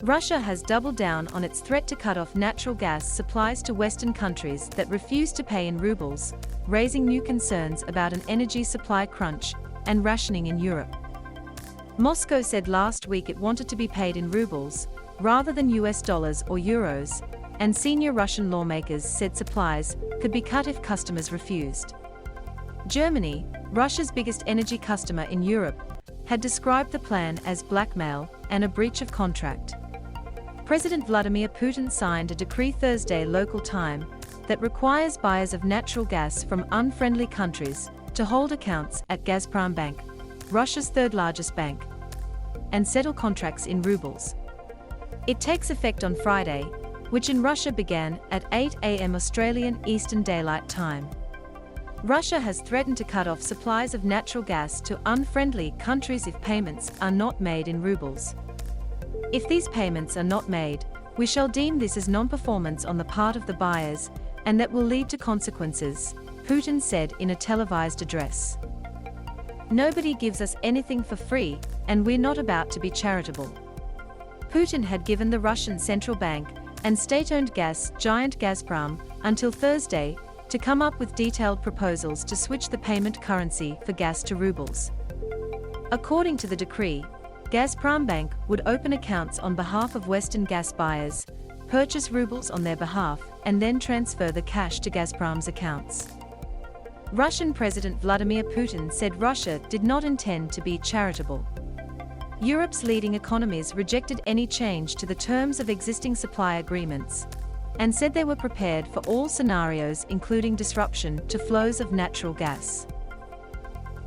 Russia has doubled down on its threat to cut off natural gas supplies to Western countries that refuse to pay in rubles, raising new concerns about an energy supply crunch and rationing in Europe. Moscow said last week it wanted to be paid in rubles, rather than US dollars or euros, and senior Russian lawmakers said supplies could be cut if customers refused. Germany, Russia's biggest energy customer in Europe, had described the plan as blackmail and a breach of contract. President Vladimir Putin signed a decree Thursday local time that requires buyers of natural gas from unfriendly countries to hold accounts at Gazprombank, Russia's third-largest bank, and settle contracts in rubles. It takes effect on Friday, which in Russia began at 8 a.m. Australian Eastern Daylight Time. Russia has threatened to cut off supplies of natural gas to unfriendly countries if payments are not made in rubles. If these payments are not made, we shall deem this as non-performance on the part of the buyers, and that will lead to consequences, Putin said in a televised address. Nobody gives us anything for free, and we're not about to be charitable. Putin had given the Russian central bank and state-owned gas giant Gazprom until Thursday to come up with detailed proposals to switch the payment currency for gas to rubles. According to the decree, Gazprombank would open accounts on behalf of Western gas buyers, purchase rubles on their behalf, and then transfer the cash to Gazprom's accounts. Russian President Vladimir Putin said Russia did not intend to be charitable. Europe's leading economies rejected any change to the terms of existing supply agreements, and said they were prepared for all scenarios including disruption to flows of natural gas.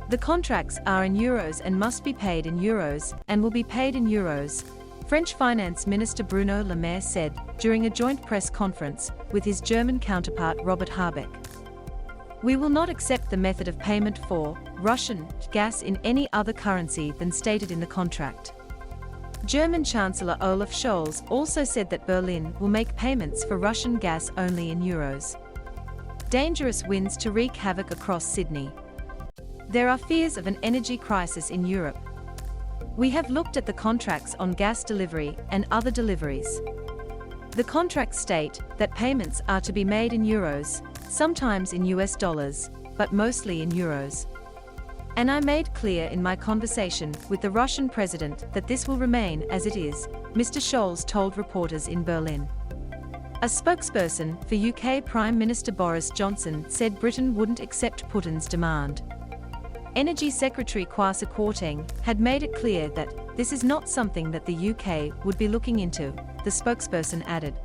The contracts are in euros and must be paid in euros and will be paid in euros, French Finance Minister Bruno Le Maire said during a joint press conference with his German counterpart Robert Habeck. We will not accept the method of payment for Russian gas in any other currency than stated in the contract. German Chancellor Olaf Scholz also said that Berlin will make payments for Russian gas only in euros. Dangerous winds to wreak havoc across Sydney. There are fears of an energy crisis in Europe. We have looked at the contracts on gas delivery and other deliveries. The contracts state that payments are to be made in euros, sometimes in US dollars, but mostly in euros. And I made clear in my conversation with the Russian president that this will remain as it is, Mr. Scholz told reporters in Berlin. A spokesperson for UK Prime Minister Boris Johnson said Britain wouldn't accept Putin's demand. Energy Secretary Kwasi Kwarteng had made it clear that this is not something that the UK would be looking into, the spokesperson added.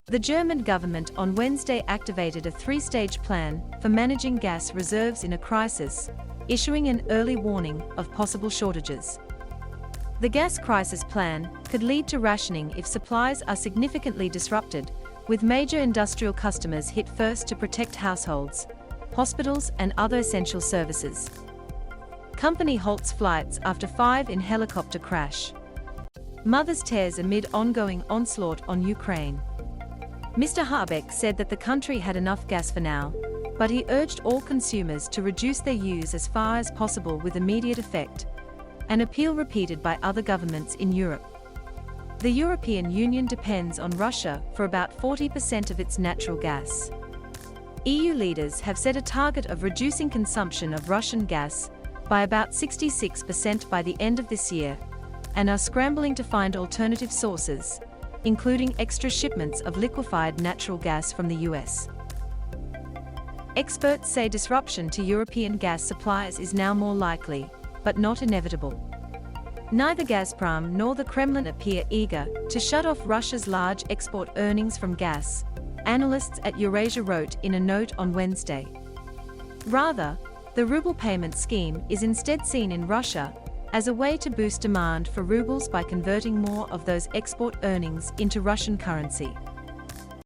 The German government on Wednesday activated a three-stage plan for managing gas reserves in a crisis, issuing an early warning of possible shortages. The gas crisis plan could lead to rationing if supplies are significantly disrupted, with major industrial customers hit first to protect households, hospitals and other essential services. Company halts flights after 5 in helicopter crash. Mothers tears amid ongoing onslaught on Ukraine. Mr. Habeck said that the country had enough gas for now, but he urged all consumers to reduce their use as far as possible with immediate effect, an appeal repeated by other governments in Europe. The European Union depends on Russia for about 40% of its natural gas. EU leaders have set a target of reducing consumption of Russian gas by about 66% by the end of this year, and are scrambling to find alternative sources, including extra shipments of liquefied natural gas from the US. Experts say disruption to European gas supplies is now more likely, but not inevitable. Neither Gazprom nor the Kremlin appear eager to shut off Russia's large export earnings from gas, analysts at Eurasia wrote in a note on Wednesday. Rather, the ruble payment scheme is instead seen in Russia as a way to boost demand for rubles by converting more of those export earnings into Russian currency.